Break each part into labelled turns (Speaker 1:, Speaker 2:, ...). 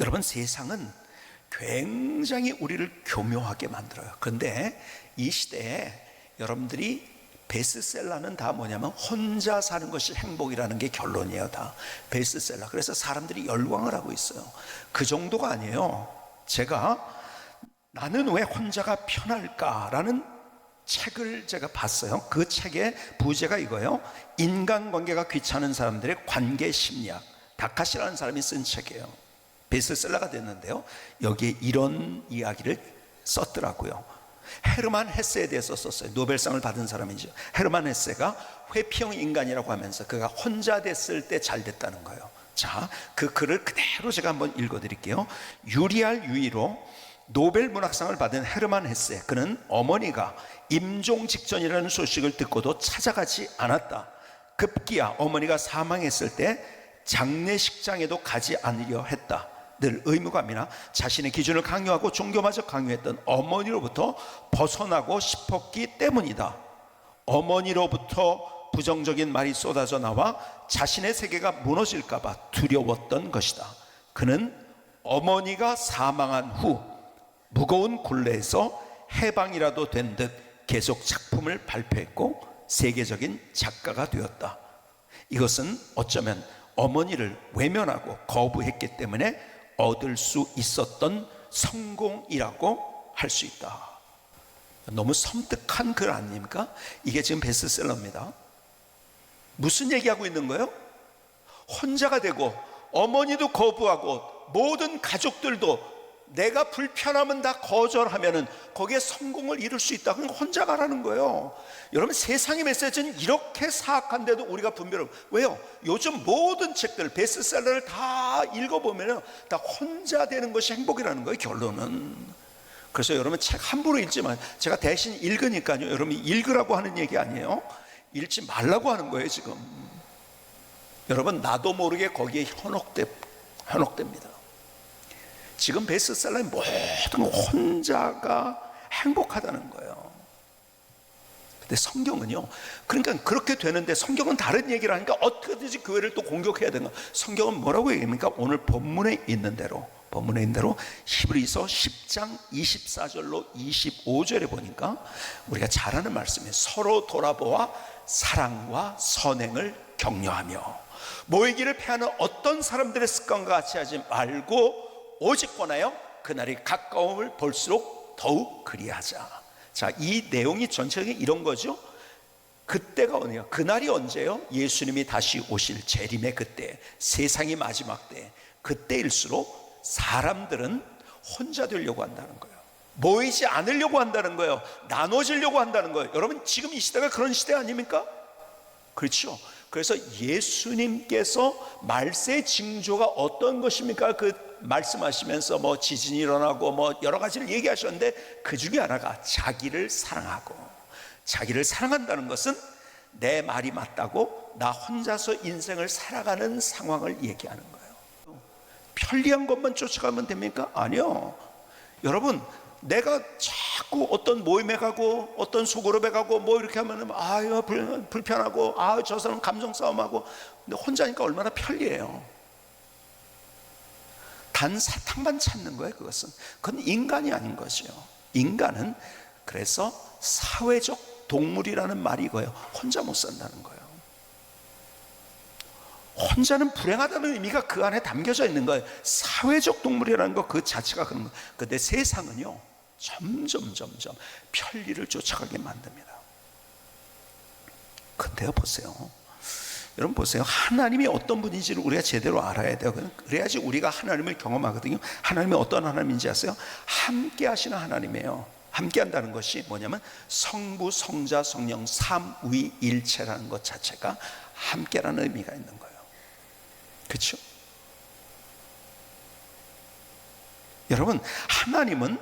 Speaker 1: 여러분, 세상은 굉장히 우리를 교묘하게 만들어요. 그런데 이 시대에 여러분들이 베스트셀러는 다 뭐냐면 혼자 사는 것이 행복이라는 게 결론이에요. 다 베스트셀러. 그래서 사람들이 열광을 하고 있어요. 그 정도가 아니에요. 제가 나는 왜 혼자가 편할까라는 책을 제가 봤어요. 그 책의 부제가 이거예요. 인간관계가 귀찮은 사람들의 관계 심리학. 다카시라는 사람이 쓴 책이에요. 베스트셀러가 됐는데요, 여기에 이런 이야기를 썼더라고요. 헤르만 헤세에 대해서 썼어요. 노벨상을 받은 사람이죠. 헤르만 헤세가 회피형 인간이라고 하면서 그가 혼자 됐을 때 잘 됐다는 거예요. 자, 그 글을 그대로 제가 한번 읽어드릴게요. 유리할 유의로 노벨 문학상을 받은 헤르만 헤세, 그는 어머니가 임종 직전이라는 소식을 듣고도 찾아가지 않았다. 급기야 어머니가 사망했을 때 장례식장에도 가지 않으려 했다. 늘 의무감이나 자신의 기준을 강요하고 종교마저 강요했던 어머니로부터 벗어나고 싶었기 때문이다. 어머니로부터 부정적인 말이 쏟아져 나와 자신의 세계가 무너질까봐 두려웠던 것이다. 그는 어머니가 사망한 후 무거운 굴레에서 해방이라도 된 듯 계속 작품을 발표했고 세계적인 작가가 되었다. 이것은 어쩌면 어머니를 외면하고 거부했기 때문에 얻을 수 있었던 성공이라고 할 수 있다. 너무 섬뜩한 글 아닙니까? 이게 지금 베스트셀러입니다. 무슨 얘기하고 있는 거예요? 혼자가 되고 어머니도 거부하고 모든 가족들도 내가 불편하면 다 거절하면은 거기에 성공을 이룰 수 있다. 그럼 혼자 가라는 거예요. 여러분, 세상의 메시지는 이렇게 사악한데도 우리가 분별을, 왜요? 요즘 모든 책들 베스트셀러를 다 읽어보면은 다 혼자 되는 것이 행복이라는 거예요, 결론은. 그래서 여러분, 책 함부로 읽지 마요. 제가 대신 읽으니까요, 여러분이 읽으라고 하는 얘기 아니에요. 읽지 말라고 하는 거예요. 지금 여러분, 나도 모르게 거기에 현혹됩니다. 지금 베스트셀러의 모든 혼자가 행복하다는 거예요. 근데 성경은요, 그러니까 그렇게 되는데 성경은 다른 얘기를 하니까 어떻게든지 교회를 또 공격해야 되는 거예요. 성경은 뭐라고 얘기합니까? 오늘 본문에 있는 대로 히브리서 10장 24절로 25절에 보니까 우리가 잘 아는 말씀이에요. 서로 돌아보아 사랑과 선행을 격려하며 모이기를 패하는 어떤 사람들의 습관과 같이 하지 말고 오직 권하여 그날이 가까움을 볼수록 더욱 그리하자. 자, 이 내용이 전체적인 이런 거죠. 그때가 어디요? 그날이 언제요? 예수님이 다시 오실 재림의 그때, 세상이 마지막 때, 그때일수록 사람들은 혼자 되려고 한다는 거예요. 모이지 않으려고 한다는 거예요. 나눠지려고 한다는 거예요. 여러분, 지금 이 시대가 그런 시대 아닙니까? 그렇죠. 그래서 예수님께서 말세의 징조가 어떤 것입니까? 그 말씀하시면서 뭐 지진이 일어나고 뭐 여러 가지를 얘기하셨는데 그 중에 하나가 자기를 사랑하고, 자기를 사랑한다는 것은 내 말이 맞다고 나 혼자서 인생을 살아가는 상황을 얘기하는 거예요. 편리한 것만 쫓아가면 됩니까? 아니요. 여러분, 내가 자꾸 어떤 모임에 가고 어떤 소그룹에 가고 뭐 이렇게 하면은 아유 불편하고 아유 저 사람 감정 싸움하고, 근데 혼자니까 얼마나 편리해요. 단 사탕만 찾는 거예요. 그건 인간이 아닌 거죠. 인간은 그래서 사회적 동물이라는 말이 이거예요. 혼자 못 산다는 거예요. 혼자는 불행하다는 의미가 그 안에 담겨져 있는 거예요. 사회적 동물이라는 거 그 자체가 그런 거예요. 근데 세상은요, 점점 편리를 쫓아가게 만듭니다. 근데요, 보세요. 여러분 보세요. 하나님이 어떤 분인지를 우리가 제대로 알아야 돼요. 그래야지 우리가 하나님을 경험하거든요. 하나님이 어떤 하나님인지 아세요? 함께 하시는 하나님이에요. 함께 한다는 것이 뭐냐면 성부, 성자, 성령 삼위일체라는 것 자체가 함께라는 의미가 있는 거예요. 그렇죠? 여러분, 하나님은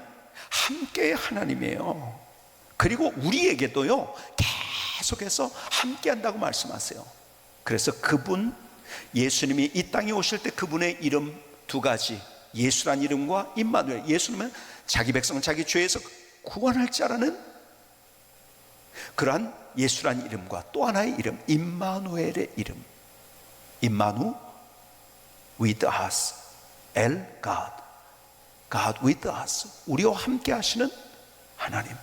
Speaker 1: 함께의 하나님이에요. 그리고 우리에게도요, 계속해서 함께 한다고 말씀하세요. 그래서 그분, 예수님이 이 땅에 오실 때 그분의 이름 두 가지, 예수란 이름과 임마누엘. 예수님은 자기 백성 자기 죄에서 구원할 자라는 그러한 예수란 이름과 또 하나의 이름, 임마누엘의 이름. 임마누 with us. El God, God with us, 우리와 함께 하시는 하나님.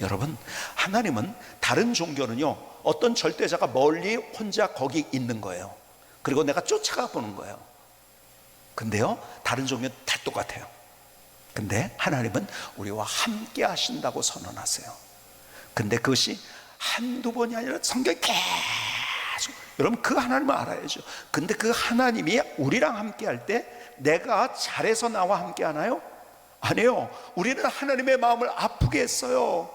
Speaker 1: 여러분, 하나님은, 다른 종교는요, 어떤 절대자가 멀리 혼자 거기 있는 거예요. 그리고 내가 쫓아가 보는 거예요. 근데요, 다른 종교는 다 똑같아요. 근데 하나님은 우리와 함께 하신다고 선언하세요. 근데 그것이 한두 번이 아니라 성경이 계속, 여러분 그 하나님을 알아야죠. 근데 그 하나님이 우리랑 함께 할 때 내가 잘해서 나와 함께 하나요? 아니에요. 우리는 하나님의 마음을 아프게 했어요.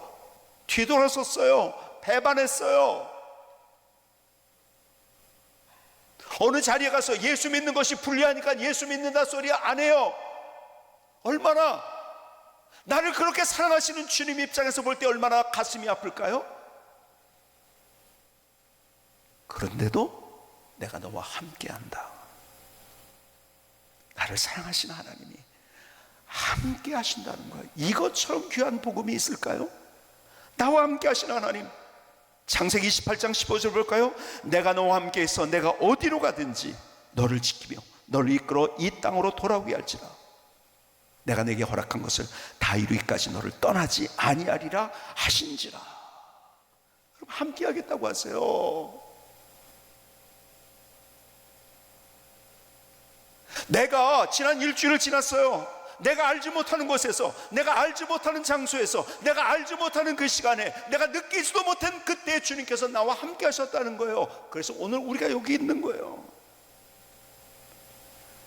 Speaker 1: 뒤돌아섰어요. 배반했어요. 어느 자리에 가서 예수 믿는 것이 불리하니까 예수 믿는다 소리 안 해요. 얼마나, 나를 그렇게 사랑하시는 주님 입장에서 볼 때 얼마나 가슴이 아플까요? 그런데도 내가 너와 함께 한다. 나를 사랑하시는 하나님이 함께 하신다는 거예요. 이것처럼 귀한 복음이 있을까요? 나와 함께 하시는 하나님. 창세기 28장 15절 볼까요? 내가 너와 함께 있어 내가 어디로 가든지 너를 지키며 너를 이끌어 이 땅으로 돌아오게 할지라. 내가 내게 허락한 것을 다 이루기까지 너를 떠나지 아니하리라 하신지라. 그럼 함께 하겠다고 하세요. 내가 지난 일주일을 지났어요. 내가 알지 못하는 곳에서, 내가 알지 못하는 장소에서, 내가 알지 못하는 그 시간에, 내가 느끼지도 못한 그때 주님께서 나와 함께 하셨다는 거예요. 그래서 오늘 우리가 여기 있는 거예요.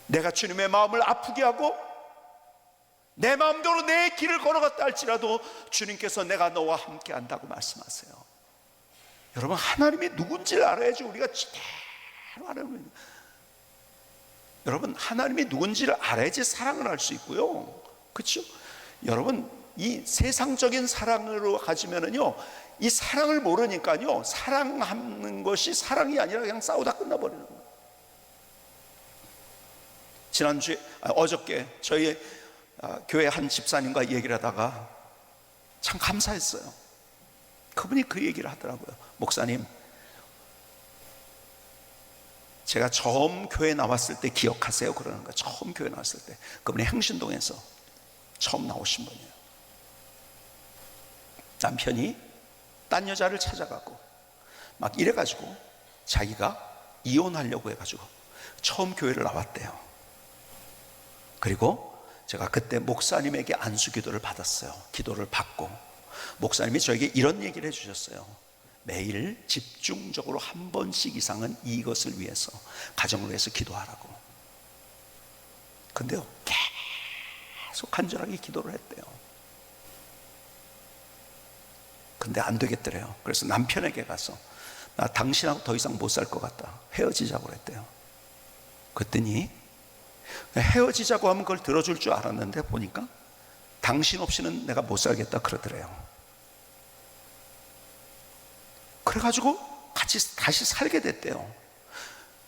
Speaker 1: 내가 주님의 마음을 아프게 하고 내 마음대로 내 길을 걸어갔다 할지라도 주님께서 내가 너와 함께 한다고 말씀하세요. 여러분, 하나님이 누군지를 알아야지 우리가 제대로 하나님, 여러분, 하나님이 누군지를 알아야지 사랑을 할 수 있고요. 그렇죠? 여러분, 이 세상적인 사랑으로 가지면은요, 이 사랑을 모르니까요, 사랑하는 것이 사랑이 아니라 그냥 싸우다 끝나버리는 거예요. 지난주에, 어저께 저희 교회 한 집사님과 얘기를 하다가 참 감사했어요. 그분이 그 얘기를 하더라고요. 목사님, 제가 처음 교회 나왔을 때 기억하세요? 그러는 거예요. 처음 교회 나왔을 때. 그분이 행신동에서 처음 나오신 분이에요. 남편이 딴 여자를 찾아가고 막 이래가지고 자기가 이혼하려고 해가지고 처음 교회를 나왔대요. 그리고 제가 그때 목사님에게 안수 기도를 받았어요. 기도를 받고 목사님이 저에게 이런 얘기를 해주셨어요. 매일 집중적으로 한 번씩 이상은 이것을 위해서, 가정을 위해서 기도하라고. 근데요, 계속 간절하게 기도를 했대요. 근데 안 되겠더래요. 그래서 남편에게 가서 나 당신하고 더 이상 못 살 것 같다, 헤어지자고 그랬대요. 그랬더니 헤어지자고 하면 그걸 들어줄 줄 알았는데 보니까 당신 없이는 내가 못 살겠다 그러더래요. 그래가지고 같이 다시 살게 됐대요.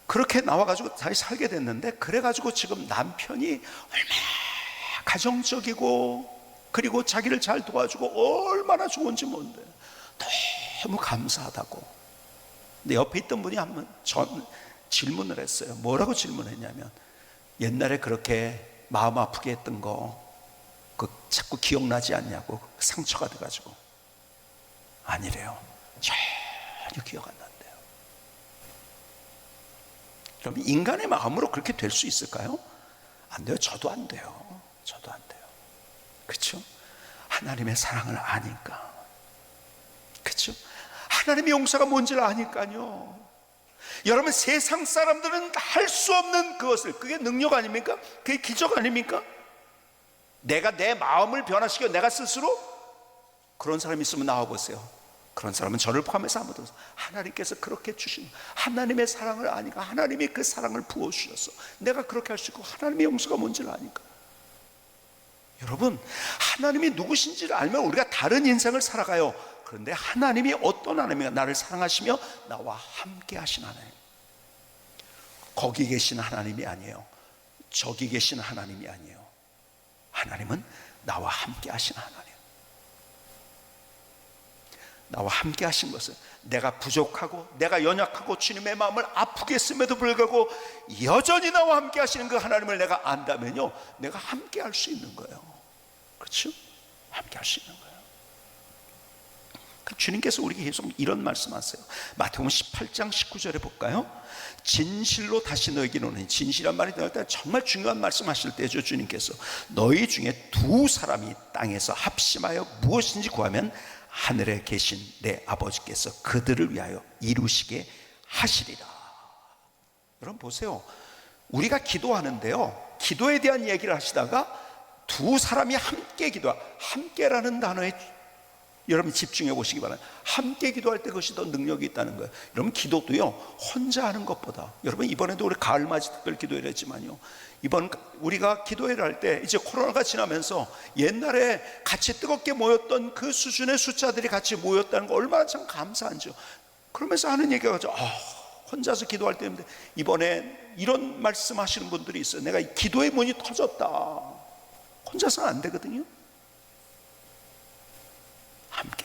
Speaker 1: 그렇게 나와가지고 다시 살게 됐는데, 그래가지고 지금 남편이 얼마나 가정적이고 그리고 자기를 잘 도와주고 얼마나 좋은지 모른대. 너무 감사하다고. 근데 옆에 있던 분이 한번 질문을 했어요. 뭐라고 질문했냐면, 옛날에 그렇게 마음 아프게 했던 거 자꾸 기억나지 않냐고. 상처가 돼가지고. 아니래요. 전혀 기억 안 난대요. 여러분, 인간의 마음으로 그렇게 될 수 있을까요? 안 돼요. 저도 안 돼요. 저도 안 돼요. 그렇죠? 하나님의 사랑을 아니까. 그렇죠? 하나님의 용서가 뭔지를 아니까요. 여러분, 세상 사람들은 할 수 없는 그것을, 그게 능력 아닙니까? 그게 기적 아닙니까? 내가 내 마음을 변화시켜 내가 스스로, 그런 사람이 있으면 나와보세요. 그런 사람은 저를 포함해서 아무도 없어요. 하나님께서 그렇게 주신 하나님의 사랑을 아니까, 하나님이 그 사랑을 부어주셨어. 내가 그렇게 할 수 있고, 하나님의 용서가 뭔지를 아니까. 여러분, 하나님이 누구신지를 알면 우리가 다른 인생을 살아가요. 그런데 하나님이 어떤 하나님인가, 나를 사랑하시며 나와 함께 하신 하나님. 거기 계신 하나님이 아니에요. 저기 계신 하나님이 아니에요. 하나님은 나와 함께 하신 하나님. 나와 함께 하신 것은 내가 부족하고 내가 연약하고 주님의 마음을 아프게 했음에도 불구하고 여전히 나와 함께 하시는 그 하나님을 내가 안다면요, 내가 함께 할 수 있는 거예요. 그렇죠? 함께 할 수 있는 거예요. 주님께서 우리에게 계속 이런 말씀하세요. 마태복음 18장 19절에 볼까요? 진실로 다시 너에게 이르노니, 진실한 말이 나올 때 정말 중요한 말씀하실 때죠. 주님께서 너희 중에 두 사람이 땅에서 합심하여 무엇인지 구하면 하늘에 계신 내 아버지께서 그들을 위하여 이루시게 하시리라. 여러분 보세요. 우리가 기도하는데요, 기도에 대한 얘기를 하시다가 두 사람이 함께 함께라는 단어에 여러분 집중해 보시기 바랍니다. 함께 기도할 때 그것이 더 능력이 있다는 거예요. 여러분 기도도요, 혼자 하는 것보다, 여러분 이번에도 우리 가을맞이 특별 기도회를 했지만요, 이번 우리가 기도회를 할 때 이제 코로나가 지나면서 옛날에 같이 뜨겁게 모였던 그 수준의 숫자들이 같이 모였다는 거 얼마나 참 감사한지요. 그러면서 하는 얘기가 혼자서 기도할 때인데, 이번에 이런 말씀하시는 분들이 있어요. 내가 기도의 문이 터졌다. 혼자서는 안 되거든요. 함께.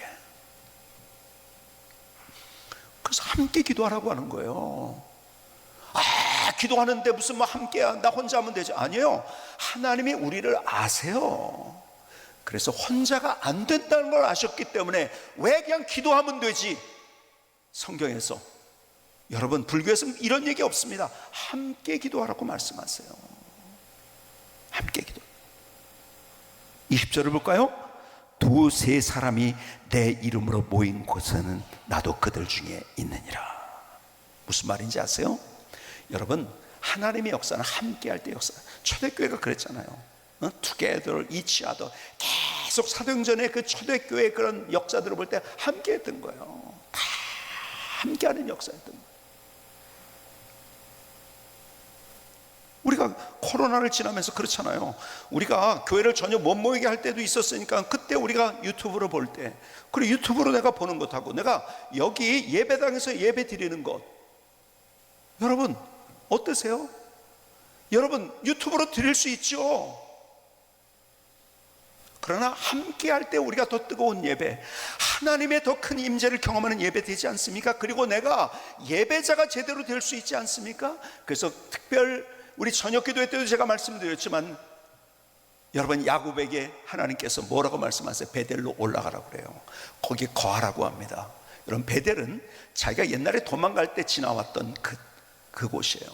Speaker 1: 그래서 함께 기도하라고 하는 거예요. 기도하는데 무슨 뭐 함께야, 나 혼자 하면 되지. 아니에요. 하나님이 우리를 아세요. 그래서 혼자가 안 된다는 걸 아셨기 때문에 왜 그냥 기도하면 되지. 성경에서 여러분, 불교에서는 이런 얘기 없습니다. 함께 기도하라고 말씀하세요. 함께 기도. 20절을 볼까요? 두세 사람이 내 이름으로 모인 곳에는 나도 그들 중에 있느니라. 무슨 말인지 아세요? 여러분, 하나님의 역사는 함께 할 때 역사. 초대교회가 그랬잖아요. Together, each other. 계속 사도행전의 그 초대교회의 그런 역사들을 볼 때 함께 했던 거예요. 다 함께 하는 역사였던 거예요. 우리가 코로나를 지나면서 그렇잖아요. 우리가 교회를 전혀 못 모이게 할 때도 있었으니까, 그때 우리가 유튜브로 볼 때, 그리고 유튜브로 내가 보는 것하고 내가 여기 예배당에서 예배 드리는 것, 여러분 어떠세요? 여러분 유튜브로 드릴 수 있죠. 그러나 함께 할 때 우리가 더 뜨거운 예배, 하나님의 더 큰 임재를 경험하는 예배 되지 않습니까? 그리고 내가 예배자가 제대로 될 수 있지 않습니까? 그래서 특별 우리 저녁 기도회 때도 제가 말씀드렸지만, 여러분 야곱에게 하나님께서 뭐라고 말씀하세요? 베델로 올라가라고 그래요. 거기에 거하라고 합니다. 여러분 베델은 자기가 옛날에 도망갈 때 지나왔던 그곳이에요.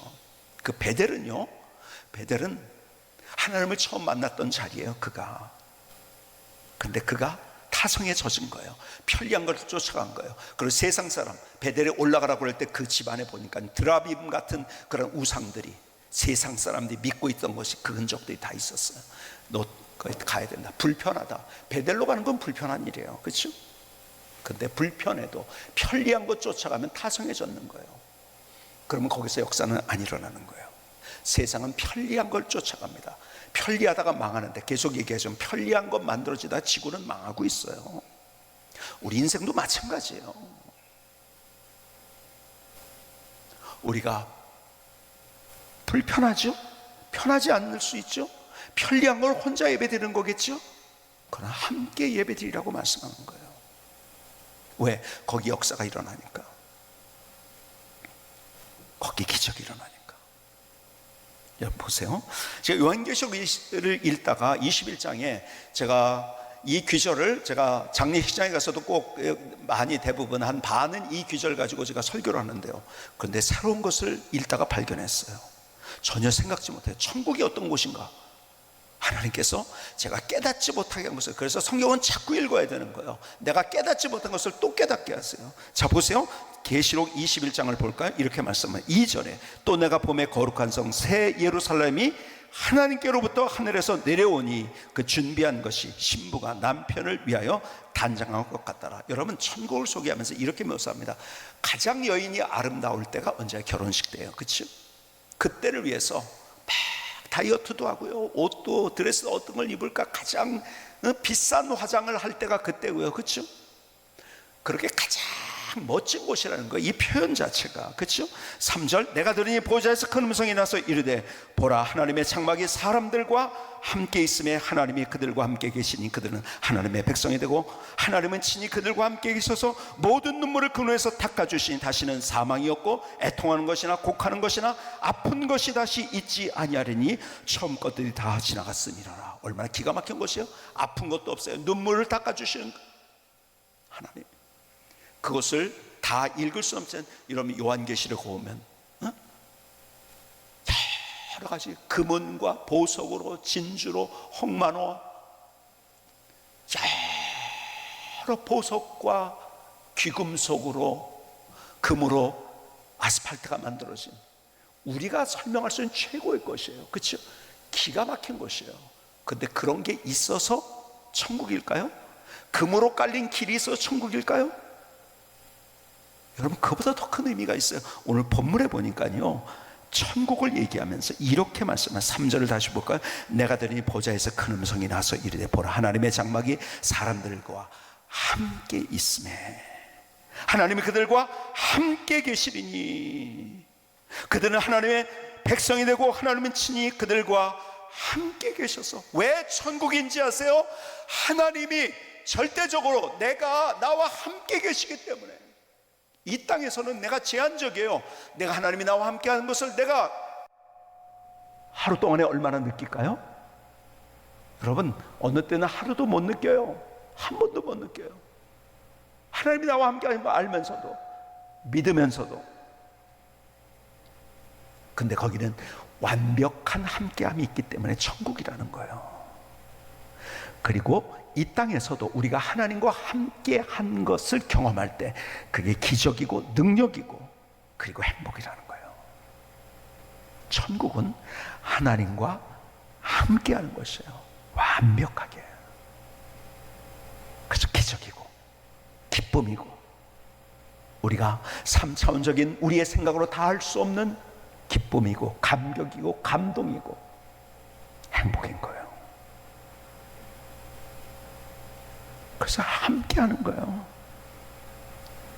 Speaker 1: 그 베델은요, 베델은 하나님을 처음 만났던 자리예요. 근데 그가 타성에 젖은 거예요. 편리한 걸 쫓아간 거예요. 그리고 세상 사람 베델에 올라가라고 할 때 그 집안에 보니까 드라빔 같은 그런 우상들이, 세상 사람들이 믿고 있던 것이 그 흔적들이 다 있었어요. 너 거기 가야 된다. 불편하다. 베델로 가는 건 불편한 일이에요. 그렇죠? 근데 불편해도 편리한 것 쫓아가면 타성해졌는 거예요. 그러면 거기서 역사는 안 일어나는 거예요. 세상은 편리한 걸 쫓아갑니다. 편리하다가 망하는데, 계속 얘기하자면 편리한 것 만들어지다 지구는 망하고 있어요. 우리 인생도 마찬가지예요. 우리가 불편하죠? 편하지 않을 수 있죠? 편리한 걸 혼자 예배드리는 거겠죠? 그러나 함께 예배드리라고 말씀하는 거예요. 왜? 거기 역사가 일어나니까. 거기 기적이 일어나니까. 여러분 보세요. 제가 요한계시록을 읽다가 21장에 제가 이 귀절을, 제가 장례식장에 가서도 꼭 많이 대부분 한 반은 이 귀절 가지고 제가 설교를 하는데요, 그런데 새로운 것을 읽다가 발견했어요. 전혀 생각지 못해요. 천국이 어떤 곳인가 하나님께서 제가 깨닫지 못하게 한 것을. 그래서 성경은 자꾸 읽어야 되는 거예요. 내가 깨닫지 못한 것을 또 깨닫게 하세요. 자 보세요. 계시록 21장을 볼까요? 이렇게 말씀해요. 2절에 또 내가 봄에 거룩한 성 새 예루살렘이 하나님께로부터 하늘에서 내려오니 그 준비한 것이 신부가 남편을 위하여 단장한 것 같더라. 여러분 천국을 소개하면서 이렇게 묘사합니다. 가장 여인이 아름다울 때가 언제? 결혼식 때예요. 그렇죠? 그때를 위해서 막 다이어트도 하고요, 옷도 드레스 어떤 걸 입을까 가장 비싼 화장을 할 때가 그때고요. 그렇죠? 그렇게 가장 참 멋진 곳이라는 거예요. 이 표현 자체가. 그렇죠? 3절, 내가 들으니 보좌에서 큰 음성이 나서 이르되 보라, 하나님의 장막이 사람들과 함께 있음에 하나님이 그들과 함께 계시니 그들은 하나님의 백성이 되고 하나님은 친히 그들과 함께 계셔서 모든 눈물을 그 눈에서 닦아주시니 다시는 사망이 없고 애통하는 것이나 곡하는 것이나 아픈 것이 다시 있지 아니하리니 처음 것들이 다 지나갔음이라. 얼마나 기가 막힌 것이요. 아픈 것도 없어요. 눈물을 닦아주시는 하나님. 그것을 다 읽을 수 없는, 여러분 요한계시록 보면 여러 가지 금은과 보석으로, 진주로, 홍만호, 여러 보석과 귀금속으로, 금으로 아스팔트가 만들어진, 우리가 설명할 수 있는 최고의 것이에요. 그렇죠? 기가 막힌 것이에요. 근데 그런 게 있어서 천국일까요? 금으로 깔린 길이 있어서 천국일까요? 여러분, 그보다 더 큰 의미가 있어요. 오늘 본문에 보니까요, 천국을 얘기하면서 이렇게 말씀하는, 3절을 다시 볼까요? 내가 들으니 보좌에서 큰 음성이 나서 이르되 보라, 하나님의 장막이 사람들과 함께 있음에 하나님이 그들과 함께 계시리니 그들은 하나님의 백성이 되고 하나님은 친히 그들과 함께 계셔서. 왜 천국인지 아세요? 하나님이 절대적으로 나와 함께 계시기 때문에. 이 땅에서는 내가 제한적이에요. 내가 하나님이 나와 함께 하는 것을 내가 하루 동안에 얼마나 느낄까요? 여러분, 어느 때는 하루도 못 느껴요. 한 번도 못 느껴요. 하나님이 나와 함께 하는 거 알면서도, 믿으면서도. 근데 거기는 완벽한 함께함이 있기 때문에 천국이라는 거예요. 그리고 이 땅에서도 우리가 하나님과 함께 한 것을 경험할 때 그게 기적이고 능력이고 그리고 행복이라는 거예요. 천국은 하나님과 함께 하는 것이에요. 완벽하게. 그래서 기적이고 기쁨이고 우리가 3차원적인 우리의 생각으로 다 할 수 없는 기쁨이고 감격이고 감동이고 행복인 거예요. 그래서 함께 하는 거예요.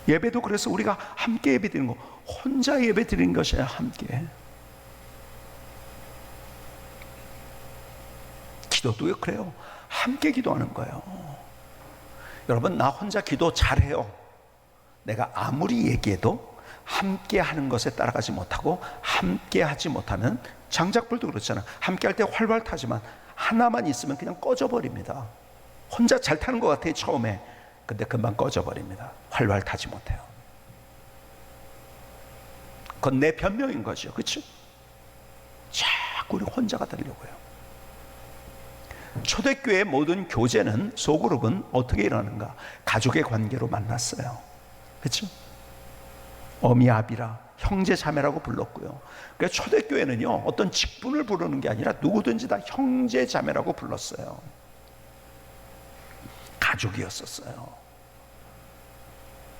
Speaker 1: 예배도 그래서 우리가 함께 예배 드리는 거, 혼자 예배 드리는 것이 아니라 함께. 기도도 그래요. 함께 기도하는 거예요. 여러분, 나 혼자 기도 잘해요. 내가 아무리 얘기해도 함께 하는 것에 따라가지 못하고 함께 하지 못하는, 장작불도 그렇잖아. 함께 할 때 활발 타지만 하나만 있으면 그냥 꺼져버립니다. 혼자 잘 타는 것 같아요, 처음에. 근데 금방 꺼져버립니다. 활발 타지 못해요. 그건 내 변명인 거죠. 그렇죠? 자꾸 우리 혼자가 되려고요. 초대교회의 모든 교제는, 소그룹은 어떻게 일어나는가? 가족의 관계로 만났어요. 그렇죠? 어미 아비라, 형제 자매라고 불렀고요. 그래서 초대교회는요, 어떤 직분을 부르는 게 아니라 누구든지 다 형제 자매라고 불렀어요. 가족이었었어요.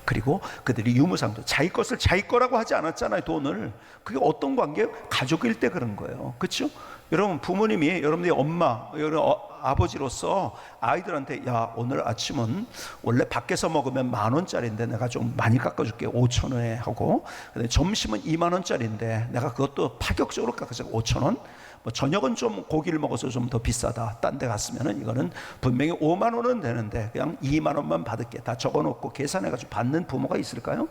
Speaker 1: 그리고 그들이 유무상도, 자기 것을 자기 거라고 하지 않았잖아요. 돈을. 그게 어떤 관계예요? 가족일 때 그런 거예요. 그렇죠? 여러분, 부모님이 여러분들이 엄마, 여러분 아버지로서 아이들한테, 야, 오늘 아침은 원래 밖에서 먹으면 10,000원짜리인데 내가 좀 많이 깎아줄게, 5,000원에 하고, 근데 점심은 20,000원짜리인데 내가 그것도 파격적으로 깎아서 5,000원. 뭐 저녁은 좀 고기를 먹어서 좀 더 비싸다. 딴 데 갔으면은 이거는 분명히 5만 원은 되는데 그냥 2만 원만 받을게. 다 적어놓고 계산해가지고 받는 부모가 있을까요?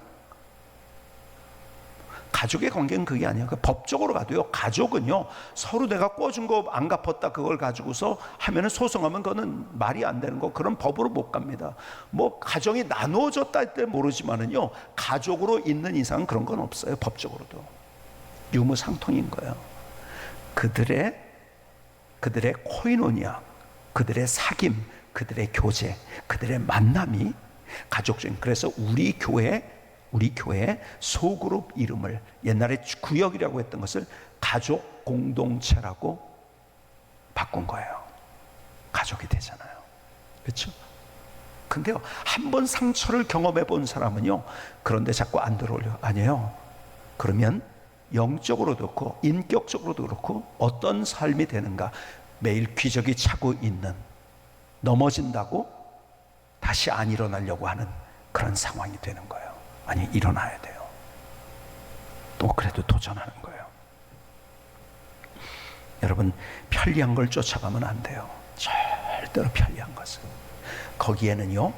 Speaker 1: 가족의 관계는 그게 아니에요. 법적으로 가도요, 가족은요, 서로 내가 꿔준 거 안 갚았다 그걸 가지고서 하면은 소송하면 그거는 말이 안 되는 거, 그런 법으로 못 갑니다. 뭐 가정이 나누어졌다 할 때 모르지만은요, 가족으로 있는 이상 그런 건 없어요. 법적으로도 유무상통인 거예요. 그들의 코이노니아, 그들의 사귐, 그들의 교제, 그들의 만남이 가족적인. 그래서 우리 교회 소그룹 이름을 옛날에 구역이라고 했던 것을 가족 공동체라고 바꾼 거예요. 가족이 되잖아요. 그렇죠? 근데요, 한번 상처를 경험해 본 사람은요, 그런데 자꾸 안 들어올려. 아니에요. 그러면 영적으로도 그렇고 인격적으로도 그렇고 어떤 삶이 되는가, 매일 기적이 차고 있는, 넘어진다고 다시 안 일어나려고 하는 그런 상황이 되는 거예요. 아니, 일어나야 돼요. 또 그래도 도전하는 거예요. 여러분, 편리한 걸 쫓아가면 안 돼요. 절대로 편리한 것은. 거기에는요,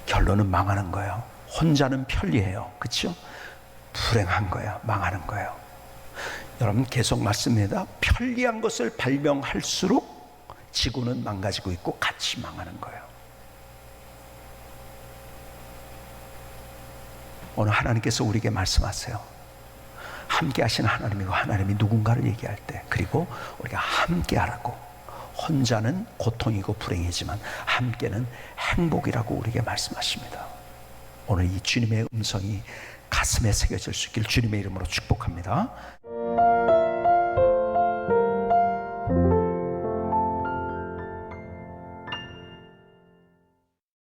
Speaker 1: 결론은 망하는 거예요. 혼자는 편리해요. 그렇죠? 불행한 거예요. 망하는 거예요. 여러분, 계속 말씀입니다. 편리한 것을 발명할수록 지구는 망가지고 있고 같이 망하는 거예요. 오늘 하나님께서 우리에게 말씀하세요. 함께 하시는 하나님이고, 하나님이 누군가를 얘기할 때, 그리고 우리가 함께 하라고. 혼자는 고통이고 불행이지만 함께는 행복이라고 우리에게 말씀하십니다. 오늘 이 주님의 음성이 가슴에 새겨질 수 있길 주님의 이름으로 축복합니다.